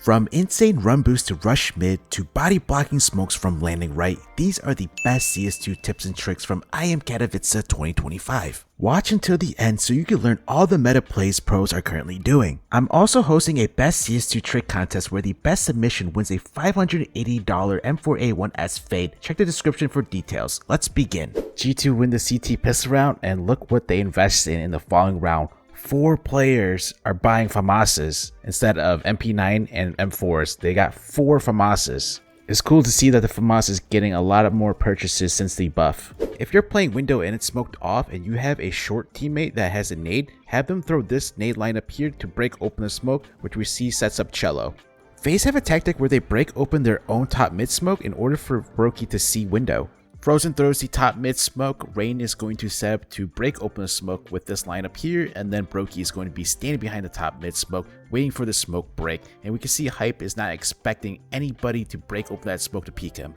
From insane run boost to rush mid to body blocking smokes from landing right, these are the best CS2 tips and tricks from IEM Katowice 2025. Watch until the end so you can learn all the meta plays pros are currently doing. I'm also hosting a best CS2 trick contest where the best submission wins a $580 M4A1S fade. Check the description for details. Let's begin. G2 win the CT pistol round, and look what they invested in the following round. 4 players are buying FAMASas instead of MP9 and M4s. They got 4 FAMASas. It's cool to see that the FAMAS is getting a lot of more purchases since the buff. If you're playing window and it's smoked off and you have a short teammate that has a nade, have them throw this nade lineup here to break open the smoke, which we see sets up Cello. FaZe have a tactic where they break open their own top mid smoke in order for Brokey to see window. Frozen throws the top mid smoke. Rain is going to set up to break open the smoke with this lineup here, and then Brokey is going to be standing behind the top mid smoke waiting for the smoke break, and we can see Hype is not expecting anybody to break open that smoke to peek him.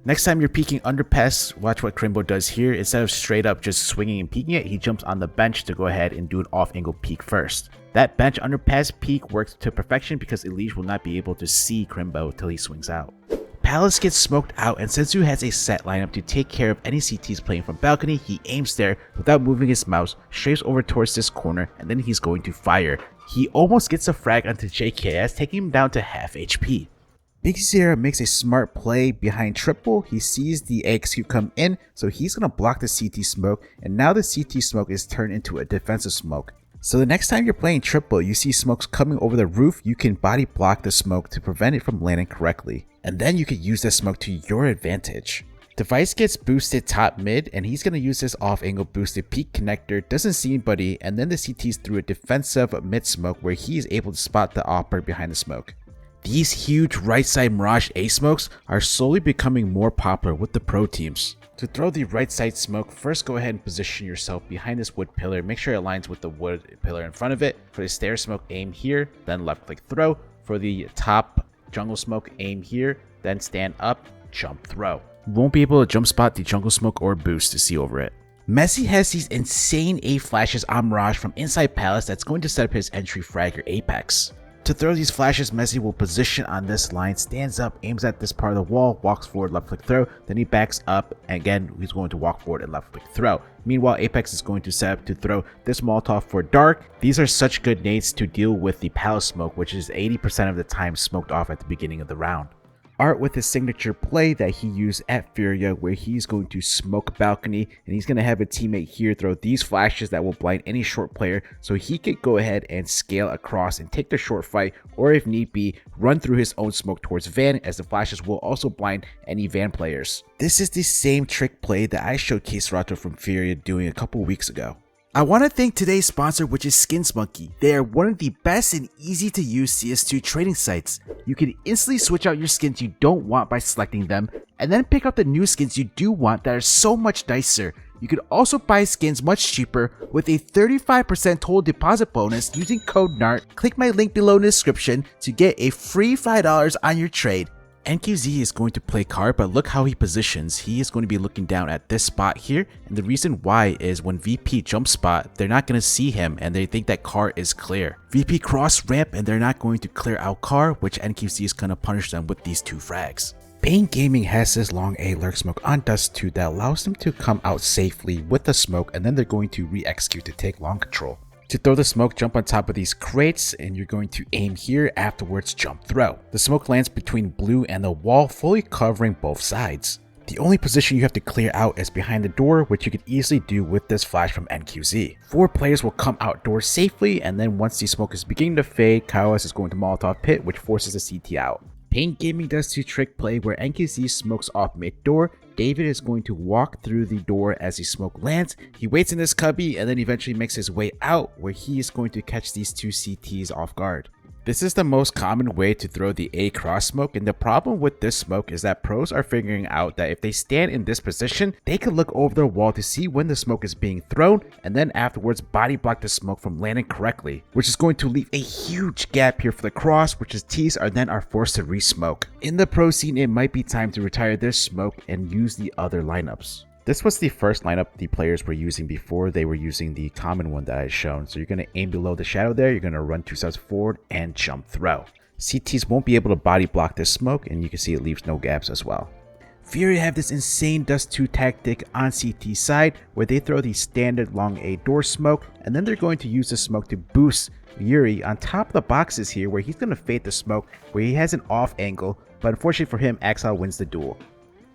Next time you're peeking underpass, watch what Crimbo does here. Instead of straight up just swinging and peeking it, he jumps on the bench to go ahead and do an off angle peek first. That bench underpass peek works to perfection because Elige will not be able to see Crimbo till he swings out. Palace gets smoked out, and Senzu has a set lineup to take care of any CTs playing from balcony. He aims there without moving his mouse, strafes over towards this corner, and then he's going to fire. He almost gets a frag onto JKS, taking him down to half HP. Big Sierra makes a smart play behind triple. He sees the AXQ come in, so he's going to block the CT smoke, and now the CT smoke is turned into a defensive smoke. So the next time you're playing triple, you see smokes coming over the roof, you can body block the smoke to prevent it from landing correctly. And then you can use that smoke to your advantage. Device gets boosted top mid, and he's going to use this off angle boosted peak connector, doesn't see anybody, and then the CT's through a defensive mid smoke where he is able to spot the opper behind the smoke. These huge right side Mirage A smokes are slowly becoming more popular with the pro teams. To throw the right side smoke, first go ahead and position yourself behind this wood pillar. Make sure it aligns with the wood pillar in front of it. For the stair smoke, aim here, then left click throw. For the top jungle smoke, aim here, then stand up, jump throw. You won't be able to jump spot the jungle smoke or boost to see over it. Messi has these insane A flashes on Mirage from inside Palace that's going to set up his entry frag or Apex. To throw these flashes, Messi will position on this line, stands up, aims at this part of the wall, walks forward, left click throw, then he backs up, and again he's going to walk forward and left click throw. Meanwhile, Apex is going to set up to throw this Molotov for Dark. These are such good nades to deal with the Palace smoke, which is 80% of the time smoked off at the beginning of the round. Art with his signature play that he used at Furia, where he's going to smoke balcony, and he's going to have a teammate here throw these flashes that will blind any short player, so he could go ahead and scale across and take the short fight, or if need be, run through his own smoke towards Van, as the flashes will also blind any Van players. This is the same trick play that I showcased Rato from Furia doing a couple weeks ago. I want to thank today's sponsor, which is SkinsMonkey. They are one of the best and easy to use CS2 trading sites. You can instantly switch out your skins you don't want by selecting them, and then pick up the new skins you do want that are so much nicer. You can also buy skins much cheaper with a 35% total deposit bonus using code NART. Click my link below in the description to get a free $5 on your trade. NQZ is going to play card, but look how he positions. He is going to be looking down at this spot here, and the reason why is when VP jump spot, they're not going to see him and they think that car is clear. VP cross ramp and they're not going to clear out car, which NQZ is going to punish them with these 2 frags. Bane Gaming has this long A lurk smoke on Dust 2 that allows them to come out safely with the smoke, and then they're going to re-execute to take long control. To throw the smoke, jump on top of these crates, and you're going to aim here, afterwards jump throw. The smoke lands between blue and the wall, fully covering both sides. The only position you have to clear out is behind the door, which you could easily do with this flash from NQZ. 4 players will come outdoors safely, and then once the smoke is beginning to fade, Katowice is going to Molotov pit, which forces the CT out. Paint Gaming does 2 trick play where NQZ smokes off mid door. David is going to walk through the door as the smoke lands. He waits in this cubby and then eventually makes his way out, where he is going to catch these 2 CTs off guard. This is the most common way to throw the A cross smoke, and the problem with this smoke is that pros are figuring out that if they stand in this position, they can look over the wall to see when the smoke is being thrown, and then afterwards body block the smoke from landing correctly, which is going to leave a huge gap here for the cross, which is T's are forced to re-smoke. In the pro scene, it might be time to retire this smoke and use the other lineups. This was the first lineup the players were using before they were using the common one that I had shown. So you're going to aim below the shadow there, you're going to run 2 steps forward and jump throw. CTs won't be able to body block this smoke, and you can see it leaves no gaps as well. Fury have this insane Dust 2 tactic on CT side where they throw the standard long A door smoke, and then they're going to use the smoke to boost Yuri on top of the boxes here, where he's going to fade the smoke where he has an off angle, but unfortunately for him, Axel wins the duel.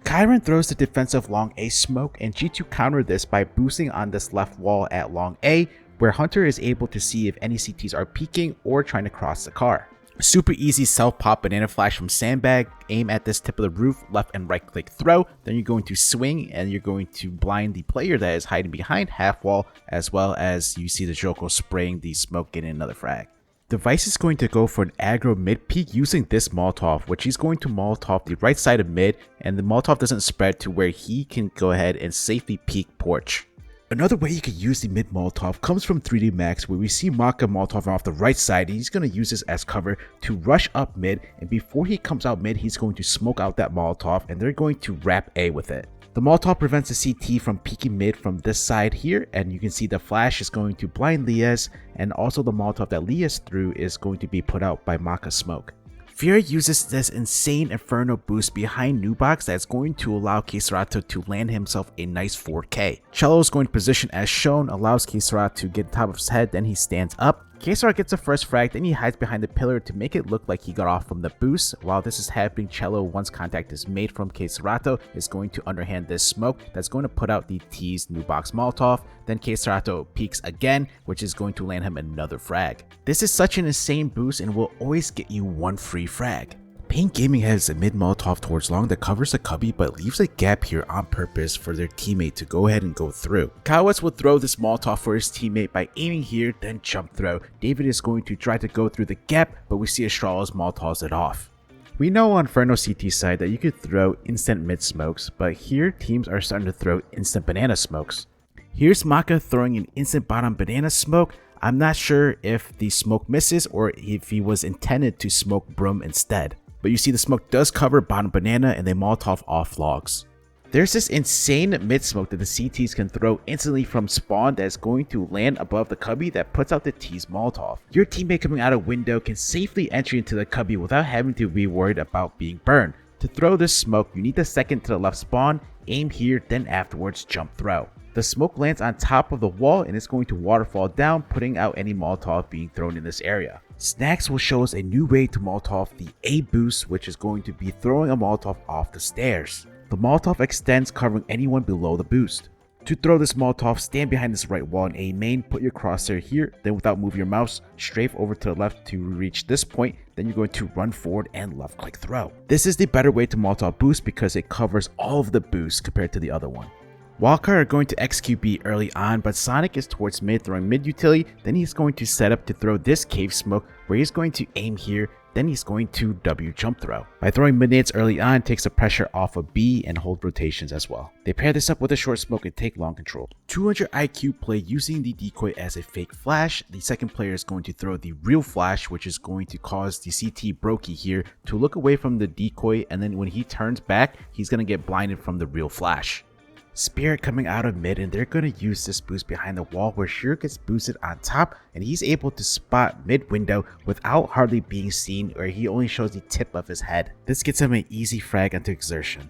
Kyron throws the defensive long A smoke, and G2 counter this by boosting on this left wall at long A, where Hunter is able to see if any CTs are peeking or trying to cross the car. Super easy self-pop banana flash from Sandbag, aim at this tip of the roof, left and right click throw, then you're going to swing and you're going to blind the player that is hiding behind half wall, as well as you see the Joko spraying the smoke, getting another frag. Device is going to go for an aggro mid peek using this Molotov, which he's going to Molotov the right side of mid, and the Molotov doesn't spread to where he can go ahead and safely peek porch. Another way you could use the mid Molotov comes from 3D Max, where we see Maka Molotov off the right side, and he's going to use this as cover to rush up mid, and before he comes out mid, he's going to smoke out that Molotov, and they're going to wrap A with it. The Molotov prevents the CT from peeking mid from this side here, and you can see the flash is going to blind Lias, and also the Molotov that Lias threw is going to be put out by Maka's smoke. Fury uses this insane Inferno boost behind Nubox that's going to allow Keserato to land himself a nice 4K. Cello is going to position as shown, allows Keserato to get top of his head, then he stands up. Keserato gets the first frag, then he hides behind the pillar to make it look like he got off from the boost. While this is happening, Cello, once contact is made from Keserato, is going to underhand this smoke that's going to put out the teased Nubox Molotov. Then Keserato peeks again, which is going to land him another frag. This is such an insane boost and will always get you one free frag. Paint Gaming has a mid Molotov towards long that covers the cubby but leaves a gap here on purpose for their teammate to go ahead and go through. Katowice will throw this Molotov for his teammate by aiming here, then jump throw. David is going to try to go through the gap, but we see Astrala's Molotovs it off. We know on Inferno CT side that you could throw instant mid smokes, but here teams are starting to throw instant banana smokes. Here's Maka throwing an instant bottom banana smoke. I'm not sure if the smoke misses or if he was intended to smoke Broom instead. But you see the smoke does cover bottom banana and they Molotov off logs. There's this insane mid smoke that the CTs can throw instantly from spawn that is going to land above the cubby that puts out the T's Molotov. Your teammate coming out of window can safely enter into the cubby without having to be worried about being burned. To throw this smoke, you need the second to the left spawn, aim here, then afterwards jump throw. The smoke lands on top of the wall and it's going to waterfall down, putting out any Molotov being thrown in this area. Snacks will show us a new way to Molotov the A boost, which is going to be throwing a Molotov off the stairs. The Molotov extends, covering anyone below the boost. To throw this Molotov, stand behind this right wall in A main, put your crosshair here, then without moving your mouse, strafe over to the left to reach this point, then you're going to run forward and left click throw. This is the better way to Molotov boost because it covers all of the boosts compared to the other one. Wildcard are going to execute B early on, but Sonic is towards mid throwing mid utility, then he's going to set up to throw this cave smoke where he's going to aim here, then he's going to W jump throw. By throwing mid nades early on, takes the pressure off of B and hold rotations as well. They pair this up with a short smoke and take long control. 200 IQ play using the decoy as a fake flash. The second player is going to throw the real flash, which is going to cause the CT Brokey here to look away from the decoy, and then when he turns back, he's going to get blinded from the real flash. Spirit coming out of mid, and they're going to use this boost behind the wall where Shiro gets boosted on top and he's able to spot mid window without hardly being seen, or he only shows the tip of his head. This gets him an easy frag onto exertion.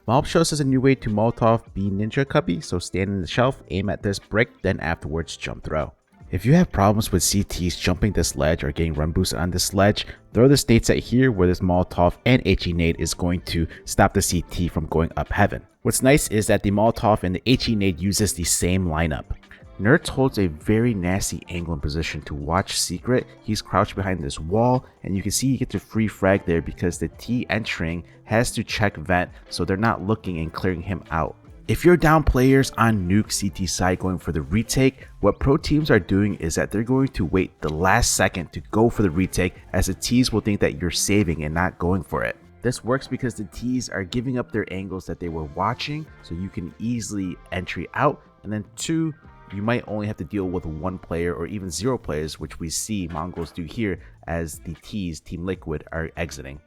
Mob shows us a new way to Molotov B ninja cubby, so stand in the shelf, aim at this brick, then afterwards jump throw. If you have problems with CTs jumping this ledge or getting run boosted on this ledge, throw this nade set here where this Molotov and HE nade is going to stop the CT from going up heaven. What's nice is that the Molotov and the HE nade uses the same lineup. Nerds holds a very nasty angle and position to watch Secret. He's crouched behind this wall and you can see he gets a free frag there because the T entering has to check vent, so they're not looking and clearing him out. If you're down players on Nuke CT side going for the retake, what pro teams are doing is that they're going to wait the last second to go for the retake, as the Ts will think that you're saving and not going for it. This works because the Ts are giving up their angles that they were watching, so you can easily entry out, and then 2, you might only have to deal with 1 player or even 0 players, which we see Mongols do here as the Ts, Team Liquid, are exiting.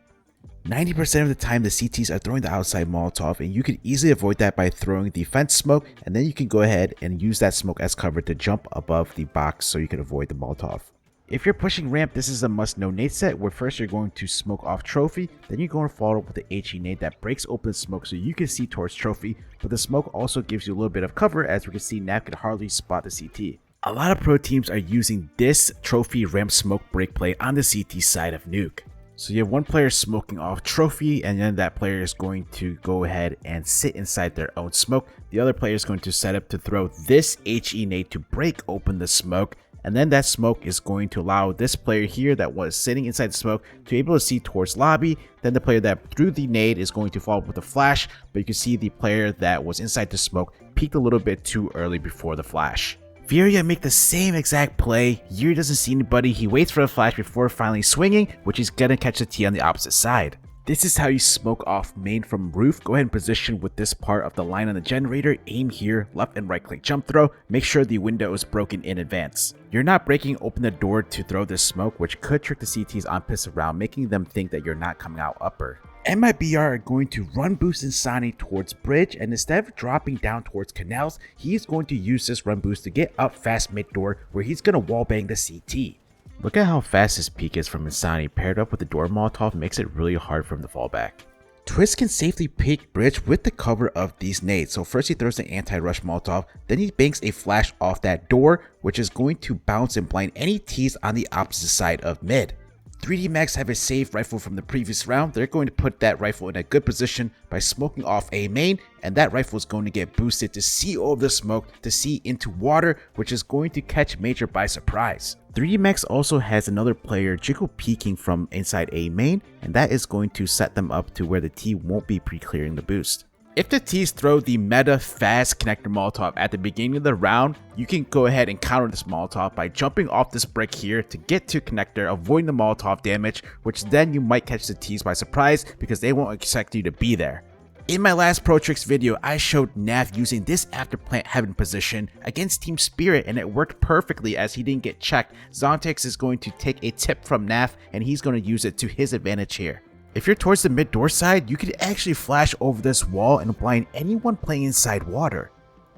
90% of the time the CTs are throwing the outside Molotov, and you can easily avoid that by throwing the fence smoke, and then you can go ahead and use that smoke as cover to jump above the box so you can avoid the Molotov. If you're pushing ramp, this is a must-know nade set where first you're going to smoke off trophy, then you're going to follow up with the HE nade that breaks open smoke so you can see towards trophy, but the smoke also gives you a little bit of cover as we can see Nav can hardly spot the CT. A lot of pro teams are using this trophy ramp smoke break play on the CT side of Nuke. So you have one player smoking off trophy, and then that player is going to go ahead and sit inside their own smoke. The other player is going to set up to throw this HE nade to break open the smoke, and then that smoke is going to allow this player here that was sitting inside the smoke to be able to see towards lobby. Then the player that threw the nade is going to follow up with a flash, but you can see the player that was inside the smoke peeked a little bit too early before the flash. Furia make the same exact play. Yuri doesn't see anybody, he waits for a flash before finally swinging, which he's gonna catch the T on the opposite side. This is how you smoke off main from roof. Go ahead and position with this part of the line on the generator, aim here, left and right click jump throw, make sure the window is broken in advance. You're not breaking open the door to throw this smoke, which could trick the CTs on piss around, making them think that you're not coming out upper. MIBR are going to run boost Insani towards bridge, and instead of dropping down towards canals, he's going to use this run boost to get up fast mid door where he's going to wallbang the CT. Look at how fast his peak is from Insani, paired up with the door Molotov makes it really hard for him to fall back. Twist can safely peek bridge with the cover of these nades. So first he throws the anti-rush Molotov, then he banks a flash off that door, which is going to bounce and blind any T's on the opposite side of mid. 3D Max have a saved rifle from the previous round. They're going to put that rifle in a good position by smoking off a main, and that rifle is going to get boosted to see over the smoke to see into water, which is going to catch Major by surprise. 3D Max also has another player Jiggle peeking from inside a main, and that is going to set them up to where the T won't be pre-clearing the boost. If the T's throw the meta fast connector Molotov at the beginning of the round, you can go ahead and counter this Molotov by jumping off this brick here to get to connector, avoiding the Molotov damage, which then you might catch the T's by surprise because they won't expect you to be there. In my last Pro Tricks video, I showed Nav using this after plant heaven position against Team Spirit, and it worked perfectly as he didn't get checked. Zontex is going to take a tip from Nav, and he's going to use it to his advantage here. If you're towards the mid door side, you could actually flash over this wall and blind anyone playing inside water.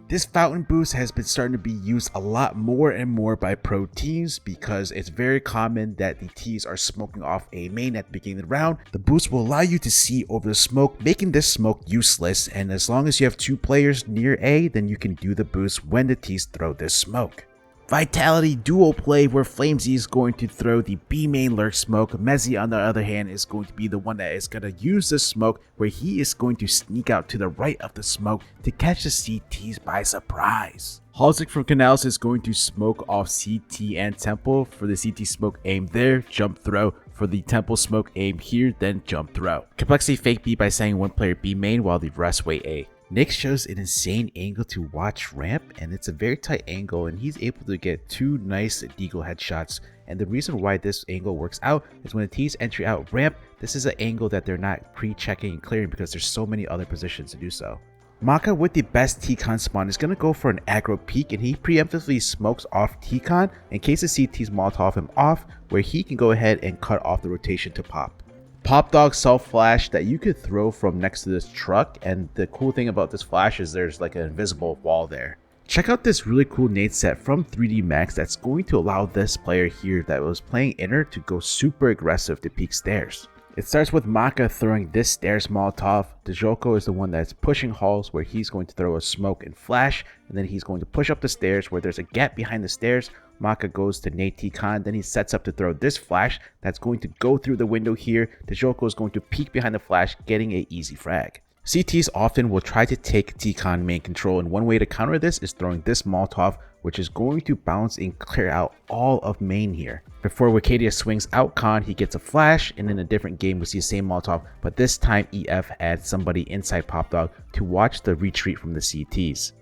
This fountain boost has been starting to be used a lot more and more by pro teams because it's very common that the T's are smoking off a main at the beginning of the round. The boost will allow you to see over the smoke, making this smoke useless, and as long as you have 2 players near A, then you can do the boost when the T's throw this smoke. Vitality duo play where Flamesy is going to throw the B main lurk smoke. Mezzy on the other hand is going to be the one that is going to use the smoke where he is going to sneak out to the right of the smoke to catch the CTs by surprise. Halsik from Canals is going to smoke off CT and Temple. For the CT smoke, aim there, jump throw. For the Temple smoke, aim here, then jump throw. Complexity fake B by sending one player B main while the rest wait A. Nick shows an insane angle to watch ramp, and it's a very tight angle, and he's able to get 2 nice deagle headshots. And the reason why this angle works out is when the T's entry out ramp, this is an angle that they're not pre-checking and clearing because there's so many other positions to do so. Maka with the best T-Con spawn is going to go for an aggro peek, and he preemptively smokes off T-Con in case the CT's Molotov him off, where he can go ahead and cut off the rotation to pop. Pop Dog self flash that you could throw from next to this truck, and the cool thing about this flash is there's like an invisible wall there. Check out this really cool nade set from 3D Max that's going to allow this player here that was playing inner to go super aggressive to peek stairs. It starts with Maka throwing this stairs Molotov. Dejoko is the one that's pushing halls where he's going to throw a smoke and flash, and then he's going to push up the stairs where there's a gap behind the stairs. Maka goes to nade T-Con, then he sets up to throw this flash that's going to go through the window here. Dejoko is going to peek behind the flash, getting an easy frag. CTs often will try to take T-Con main control, and one way to counter this is throwing this Molotov, which is going to bounce and clear out all of main here. Before Wicadia swings out Con, he gets a flash, and in a different game we see the same Molotov, but this time EF adds somebody inside Pop Dog to watch the retreat from the CTs.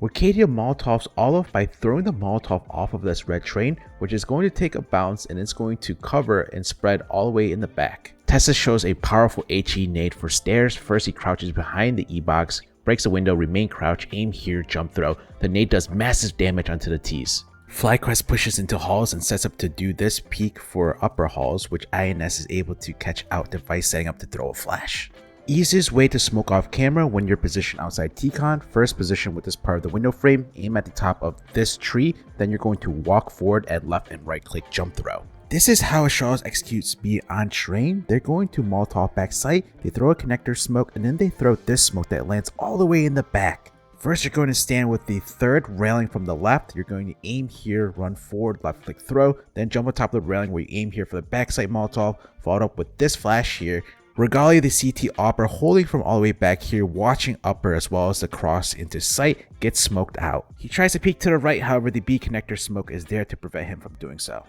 Wicadia Molotovs all off by throwing the Molotov off of this red train, which is going to take a bounce and it's going to cover and spread all the way in the back. Tessa shows a powerful HE nade for stairs. First he crouches behind the E-box, breaks the window, remain crouch, aim here, jump throw. The nade does massive damage onto the T's. FlyQuest pushes into halls and sets up to do this peek for upper halls, which INS is able to catch out Device setting up to throw a flash. Easiest way to smoke off camera when you're positioned outside T-Con. First position with this part of the window frame, aim at the top of this tree, then you're going to walk forward and left and right click jump throw. This is how Ashaws executes speed on train. They're going to Molotov back site, they throw a connector smoke, and then they throw this smoke that lands all the way in the back. First, you're going to stand with the third railing from the left. You're going to aim here, run forward, left click throw, then jump on top of the railing where you aim here for the backside Molotov, followed up with this flash here. Regalia the CT opper holding from all the way back here, watching upper as well as the cross into sight, gets smoked out. He tries to peek to the right, however the B connector smoke is there to prevent him from doing so.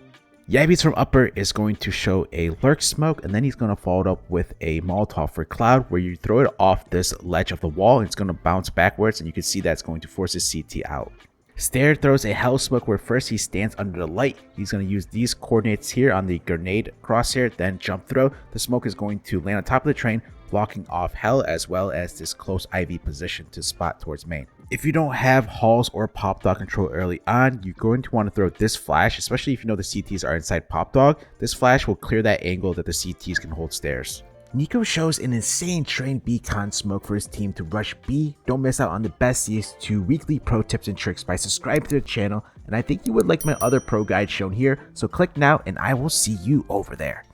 Yabbies from upper is going to show a lurk smoke, and then he's going to follow it up with a Molotov for cloud where you throw it off this ledge of the wall and it's going to bounce backwards, and you can see that's going to force his CT out. Stair throws a hell smoke where first he stands under the light. He's going to use these coordinates here on the grenade crosshair, then jump throw. The smoke is going to land on top of the train, blocking off hell as well as this close IV position to spot towards main. If you don't have halls or pop dog control early on, you're going to want to throw this flash, especially if you know the CTs are inside pop dog. This flash will clear that angle that the CTs can hold stairs. Nico shows an insane train B con smoke for his team to rush B. Don't miss out on the best CS2 weekly pro tips and tricks by subscribing to the channel, and I think you would like my other pro guide shown here, so click now and I will see you over there.